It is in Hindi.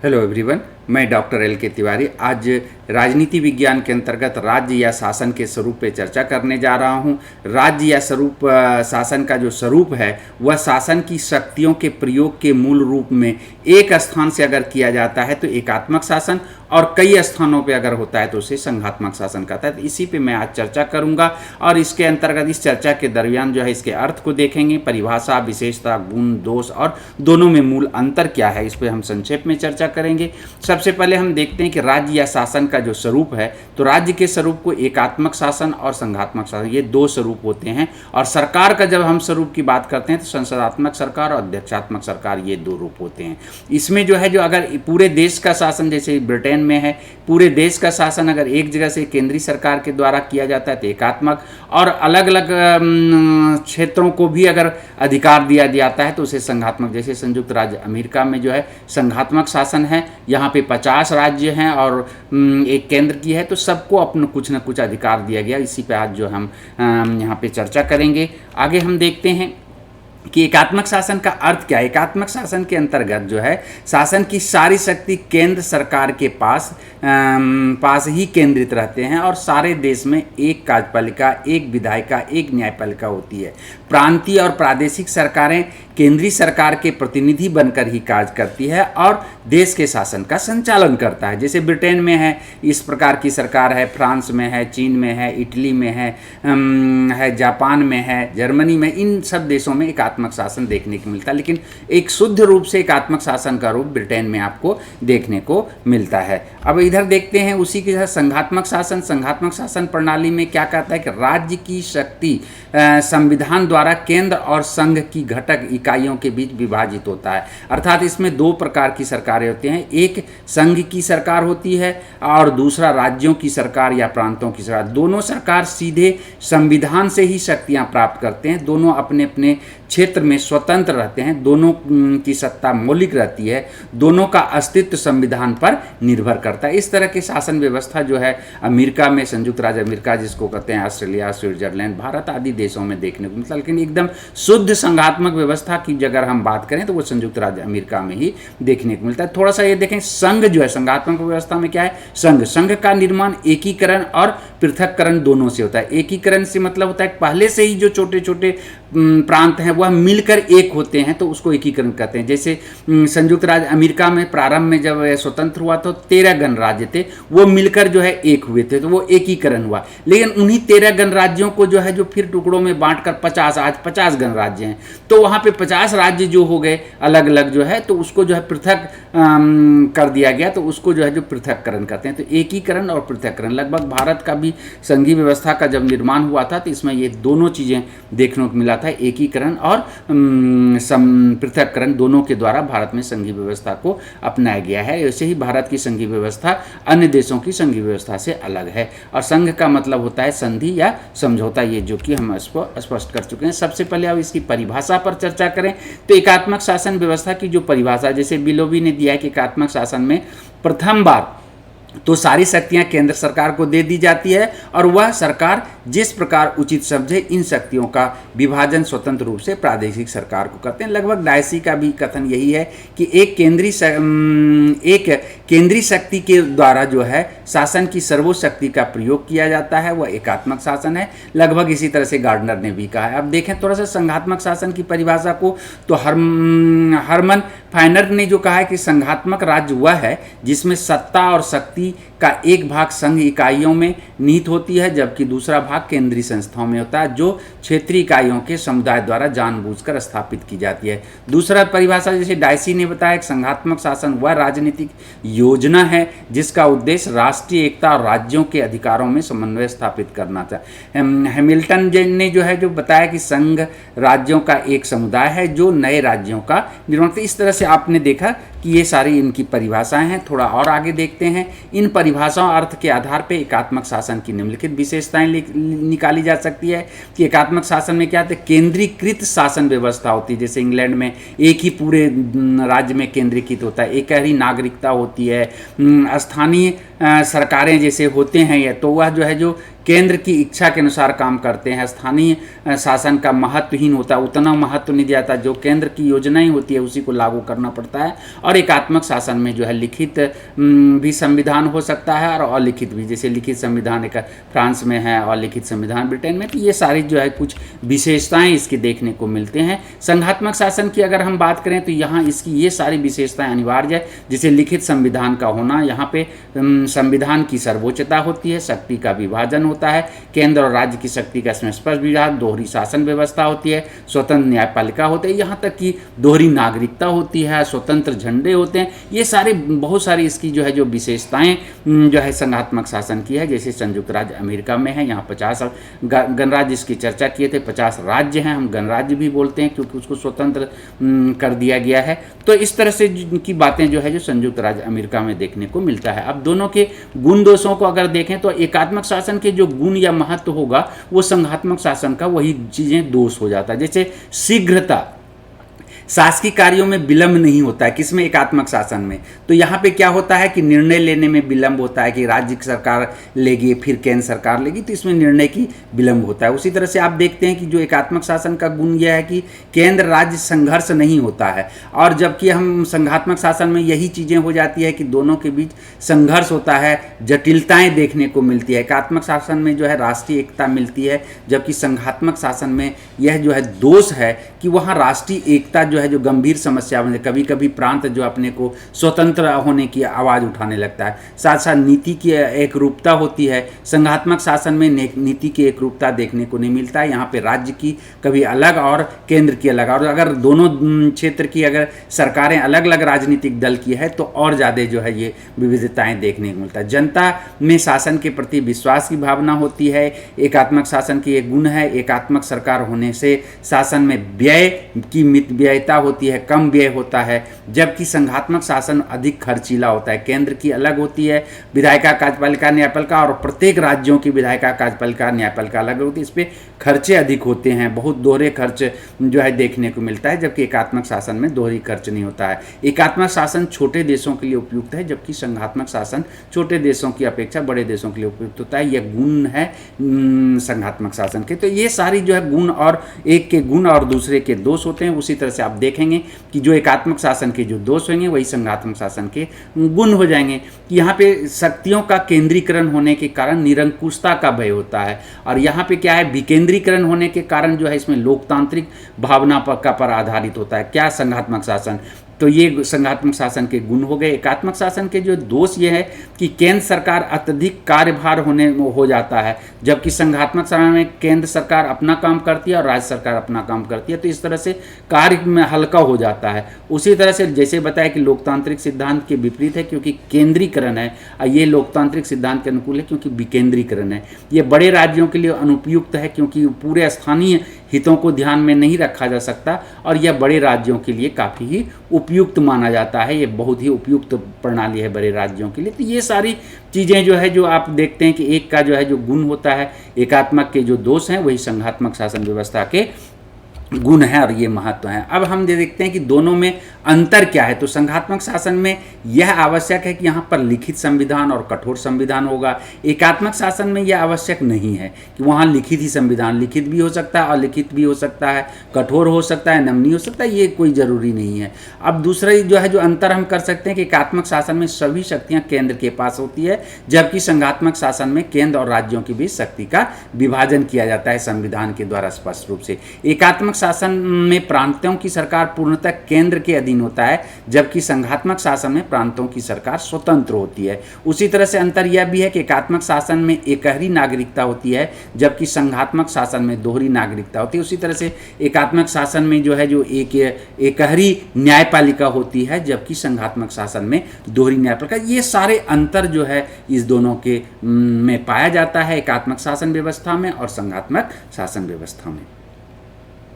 हेलो एवरीवन, मैं डॉक्टर एल के तिवारी आज राजनीति विज्ञान के अंतर्गत राज्य या शासन के स्वरूप पे चर्चा करने जा रहा हूँ। राज्य या शासन का जो स्वरूप है वह शासन की शक्तियों के प्रयोग के मूल रूप में एक स्थान से अगर किया जाता है तो एकात्मक शासन, और कई स्थानों पे अगर होता है तो उसे संघात्मक शासन कहता है। तो इसी पे मैं आज चर्चा करूंगा और इसके अंतर्गत इस चर्चा के दरमियान जो है इसके अर्थ को देखेंगे, परिभाषा, विशेषता, गुण, दोष और दोनों में मूल अंतर क्या है, इस पर हम संक्षेप में चर्चा करेंगे। सबसे पहले हम देखते हैं कि राज्य या शासन का जो स्वरूप है, तो राज्य के स्वरूप को एकात्मक शासन और संघात्मक शासन, ये दो स्वरूप होते हैं। और सरकार का जब हम स्वरूप की बात करते हैं तो संसदात्मक सरकार और अध्यक्षात्मक सरकार, ये दो रूप होते हैं। इसमें जो है जो अगर पूरे देश का शासन, जैसे ब्रिटेन में है, पूरे देश का शासन अगर एक जगह से केंद्रीय सरकार के द्वारा किया जाता है तो एकात्मक, और अलग अलग क्षेत्रों को भी अगर अधिकार दिया जाता है तो उसे संघात्मक। जैसे संयुक्त राज्य अमेरिका में जो है संघात्मक शासन है, यहाँ पे 50 राज्य हैं और एक केंद्र की है, तो सबको अपना कुछ न कुछ अधिकार दिया गया। इसी पे आज जो हम यहाँ पे चर्चा करेंगे। आगे हम देखते हैं कि एकात्मक शासन का अर्थ क्या है। एकात्मक शासन के अंतर्गत जो है शासन की सारी शक्ति केंद्र सरकार के पास ही केंद्रित रहते हैं और सारे देश में एक कार्यपालिका, एक विधायिका, एक न्यायपालिका होती है। प्रांतीय और प्रादेशिक सरकारें केंद्रीय सरकार के प्रतिनिधि बनकर ही कार्य करती है और देश के शासन का संचालन करता है। जैसे ब्रिटेन में है इस प्रकार की सरकार है, फ्रांस में है, चीन में है, इटली में है, जापान में है, जर्मनी में, इन सब देशों में एकात्मक शासन देखने को मिलता है। लेकिन एक शुद्ध रूप से एकात्मक शासन का रूप ब्रिटेन में आपको देखने को मिलता है। अब इधर देखते हैं उसी के साथ संघात्मक शासन। संघात्मक शासन प्रणाली में क्या कहता है कि राज्य की शक्ति संविधान द्वारा केंद्र और संघ की घटक इकाइयों के बीच विभाजित होता है। अर्थात इसमें दो प्रकार की सरकारें होती हैं, एक संघ की सरकार होती है और दूसरा राज्यों की सरकार या प्रांतों की सरकार। दोनों सरकार सीधे संविधान से ही शक्तियां प्राप्त करते हैं, दोनों अपने अपने क्षेत्र में स्वतंत्र रहते हैं, दोनों की सत्ता मौलिक रहती है, दोनों का अस्तित्व संविधान पर निर्भर करता है। इस तरह की शासन व्यवस्था जो है अमेरिका में, संयुक्त राज्य अमेरिका जिसको कहते हैं, ऑस्ट्रेलिया, स्विट्जरलैंड, भारत आदि देशों में देखने को मिलता है। लेकिन एकदम शुद्ध संघात्मक व्यवस्था की अगर हम बात करें तो वो संयुक्त राज्य अमेरिका में ही देखने को मिलता है। थोड़ा सा ये देखें, संघ जो है संघात्मक व्यवस्था में क्या है, संघ का निर्माण एकीकरण और पृथक्करण दोनों से होता है। एकीकरण से मतलब होता है पहले से ही जो छोटे छोटे प्रांत हैं वह मिलकर एक होते हैं तो उसको एकीकरण कहते हैं। जैसे संयुक्त राज्य अमेरिका में प्रारंभ में जब स्वतंत्र हुआ तो 13 गणराज्य थे, वो मिलकर जो है एक हुए थे, तो वो एकीकरण हुआ। लेकिन उन्हीं 13 गणराज्यों को जो है जो फिर टुकड़ों में बांटकर 50, आज 50 गणराज्य हैं, तो वहाँ पे 50 राज्य जो हो गए अलग अलग जो है, तो उसको जो है पृथक कर दिया गया, तो उसको जो है जो पृथककरण कहते हैं। तो एकीकरण और पृथककरण, लगभग भारत का भी संघीय व्यवस्था का जब निर्माण हुआ था तो इसमें ये दोनों चीज़ें देखने को मिला था, एकीकरण और पृथक्करण दोनों के द्वारा भारत में संघीय व्यवस्था को अपनाया गया है। ऐसे ही भारत की संघीय व्यवस्था अन्य देशों की संघीय व्यवस्था से अलग है। और संघ का मतलब होता है संधि या समझौता, ये जो कि हम इसको स्पष्ट कर चुके हैं। सबसे पहले अब इसकी परिभाषा पर चर्चा करें तो एकात्मक शासन व्यवस्था की जो परिभाषा, जैसे बिलोवी ने दिया है कि एकात्मक शासन में प्रथम बार तो सारी शक्तियां केंद्र सरकार को दे दी जाती है और वह सरकार जिस प्रकार उचित समझे इन शक्तियों का विभाजन स्वतंत्र रूप से प्रादेशिक सरकार को करते हैं। लगभग डायसी का भी कथन यही है कि एक केंद्रीय शक्ति के द्वारा जो है शासन की सर्वशक्ति का प्रयोग किया जाता है, वह एकात्मक शासन है। लगभग इसी तरह से गार्डनर ने भी कहा है। अब देखें थोड़ा सा संघात्मक शासन की परिभाषा को, तो हरमन फाइनर ने जो कहा है कि संघात्मक राज्य वह है जिसमें सत्ता और शक्ति का एक भाग संघ इकाइयों में निहित होती है जबकि दूसरा भाग केंद्रीय संस्थाओं में होता है जो क्षेत्रीय इकाइयों के समुदाय द्वारा जानबूझकर स्थापित की जाती है। दूसरा परिभाषा जैसे डायसी ने बताया कि संघात्मक शासन वह राजनीतिक योजना है जिसका उद्देश्य राष्ट्रीय एकता और राज्यों के अधिकारों में समन्वय स्थापित करना था। हैमिल्टन ने जो है जो बताया कि संघ राज्यों का एक समुदाय है जो नए राज्यों का निर्माण। इस तरह से आपने देखा कि ये सारी इनकी परिभाषाएं हैं। थोड़ा और आगे देखते हैं। इन परिभाषाओं अर्थ के आधार पर एकात्मक शासन की निम्नलिखित विशेषताएं निकाली जा सकती है कि एकात्मक शासन में क्या होता है, केंद्रीकृत शासन व्यवस्था होती है। जैसे इंग्लैंड में एक ही पूरे राज्य में केंद्रीकृत होता है, एक ही नागरिकता होती है। स्थानीय सरकारें जैसे होते हैं, तो वह जो है जो केंद्र की इच्छा के अनुसार काम करते हैं। स्थानीय शासन का महत्वहीन होता है, उतना महत्व नहीं दिया जाता, जो केंद्र की योजनाएं होती है उसी को लागू करना पड़ता है। और एकात्मक शासन में जो है लिखित भी संविधान हो सकता है और अलिखित भी, जैसे लिखित संविधान एक फ्रांस में है और लिखित संविधान ब्रिटेन में। तो ये सारी जो है कुछ विशेषताएं इसकी देखने को मिलते हैं। संघात्मक शासन की अगर हम बात करें तो यहाँ इसकी ये सारी विशेषताएं अनिवार्य है, जैसे लिखित संविधान का होना, यहाँ पे संविधान की सर्वोच्चता होती है, शक्ति का विभाजन होता है, केंद्र और राज्य की शक्ति का इसमें स्पष्ट विभाग, दोहरी शासन व्यवस्था होती है, स्वतंत्र न्यायपालिका होते हैं, यहाँ तक कि दोहरी नागरिकता होती है, स्वतंत्र झंडे होते हैं। ये सारे बहुत सारी इसकी जो है जो विशेषताएं जो है संघात्मक शासन की है। जैसे संयुक्त राज्य अमेरिका में है, यहाँ 50 गणराज्य इसकी चर्चा किए थे, 50 राज्य हैं, हम गणराज्य भी बोलते हैं क्योंकि उसको स्वतंत्र कर दिया गया है। तो इस तरह से की बातें जो है जो संयुक्त राज्य अमेरिका में देखने को मिलता है। अब दोनों के गुण दोषों को अगर देखें तो एकात्मक शासन के जो गुण या महत्व होगा वो संघात्मक शासन का वही चीजें दोष हो जाता है। जैसे शीघ्रता, शासकीय कार्यों में विलंब नहीं होता है, किसमें? एकात्मक शासन में। तो यहाँ पे क्या होता है कि निर्णय लेने में विलंब होता है कि राज्य की सरकार लेगी फिर केंद्र सरकार लेगी, तो इसमें निर्णय की विलंब होता है। उसी तरह से आप देखते हैं कि जो एकात्मक शासन का गुण यह है कि केंद्र राज्य संघर्ष नहीं होता है, और जबकि हम संघात्मक शासन में यही चीज़ें हो जाती है कि दोनों के बीच संघर्ष होता है, जटिलताएँ देखने को मिलती है। एकात्मक शासन में जो है राष्ट्रीय एकता मिलती है, जबकि संघात्मक शासन में यह जो है दोष है कि वहाँ राष्ट्रीय एकता जो है जो गंभीर समस्या बन, कभी कभी प्रांत जो अपने को स्वतंत्र होने की आवाज़ उठाने लगता है। साथ साथ नीति की एक रूपता होती है, संघात्मक शासन में नीति की एक रूपता देखने को नहीं मिलता है। यहाँ पे राज्य की कभी अलग और केंद्र की अलग, और अगर दोनों क्षेत्र की अगर सरकारें अलग अलग राजनीतिक दल की है तो और ज़्यादा जो है ये विविधताएँ देखने को मिलता है। जनता में शासन के प्रति विश्वास की भावना होती है, एकात्मक शासन की एक गुण है। एकात्मक सरकार होने से शासन में व्यय की मितव्ययता होती है, कम व्यय होता है, जबकि संघात्मक शासन अधिक खर्चीला होता है। केंद्र की अलग होती है विधायिका, कार्यपालिका, न्यायपालिका, और प्रत्येक राज्यों की विधायिका, कार्यपालिका, न्यायपालिका अलग होती है। इस पे खर्चे अधिक होते हैं, बहुत दोहरे खर्च जो है देखने को मिलता है, जबकि एकात्मक शासन में दोहरी खर्च नहीं होता है। एकात्मक शासन छोटे देशों के लिए उपयुक्त है, जबकि संघात्मक शासन छोटे देशों की अपेक्षा बड़े देशों के लिए उपयुक्त होता है। यह गुण है संघात्मक शासन के। तो ये सारी जो है गुण, और एक के गुण और दूसरे के दोष होते हैं। उसी तरह से आप देखेंगे कि जो एकात्मक शासन के जो दोष होंगे वही संघात्मक शासन के गुण हो जाएंगे। कि यहाँ पे शक्तियों का केंद्रीकरण होने के कारण निरंकुशता का भय होता है, और यहाँ पे क्या है, विकेंद्रीकरण होने के कारण जो है इसमें लोकतांत्रिक भावना पर आधारित होता है। क्या? संघात्मक शासन। तो ये संघात्मक शासन के गुण हो गए। एकात्मक शासन के जो दोष ये है कि केंद्र सरकार अत्यधिक कार्यभार हो जाता है, जबकि संघात्मक शासन में केंद्र सरकार अपना काम करती है और राज्य सरकार अपना काम करती है, तो इस तरह से कार्य में हल्का हो जाता है। उसी तरह से जैसे बताया कि लोकतांत्रिक सिद्धांत के विपरीत है क्योंकि केंद्रीकरण है, और ये लोकतांत्रिक सिद्धांत के अनुकूल है क्योंकि विकेंद्रीकरण है। ये बड़े राज्यों के लिए अनुपयुक्त है क्योंकि पूरे स्थानीय हितों को ध्यान में नहीं रखा जा सकता, और यह बड़े राज्यों के लिए काफ़ी ही उपयुक्त माना जाता है। ये बहुत ही उपयुक्त प्रणाली है बड़े राज्यों के लिए। तो ये सारी चीज़ें जो है जो आप देखते हैं कि एक का जो है जो गुण होता है, एकात्मक के जो दोष हैं वही संघात्मक शासन व्यवस्था के गुण हैं और ये महत्व हैं। अब हम देखते हैं कि दोनों में अंतर क्या है। तो संघात्मक शासन में यह आवश्यक है कि यहाँ पर लिखित संविधान और कठोर संविधान होगा। एकात्मक शासन में यह आवश्यक नहीं है कि वहाँ लिखित ही संविधान, लिखित भी हो सकता है, अलिखित भी हो सकता है, कठोर हो सकता है, नमनीय हो सकता है, ये कोई ज़रूरी नहीं है। अब दूसरा जो है जो अंतर हम कर सकते हैं कि एकात्मक शासन में सभी शक्तियाँ केंद्र के पास होती है, जबकि संघात्मक शासन में केंद्र और राज्यों के बीच शक्ति का विभाजन किया जाता है संविधान के द्वारा स्पष्ट रूप से। एकात्मक शासन में प्रांतों की सरकार पूर्णतः केंद्र के अधीन होता है, जबकि संघात्मक शासन में प्रांतों की सरकार स्वतंत्र होती है। उसी तरह से अंतर यह भी है कि एकात्मक शासन में एकहरी नागरिकता होती है, जबकि संघात्मक शासन में दोहरी नागरिकता होती है। उसी तरह से एकात्मक शासन में जो है जो एकहरी न्यायपालिका होती है, जबकि संघात्मक शासन में दोहरी न्यायपालिका। ये सारे अंतर जो है इस दोनों के में पाया जाता है, एकात्मक शासन व्यवस्था में और संघात्मक शासन व्यवस्था में।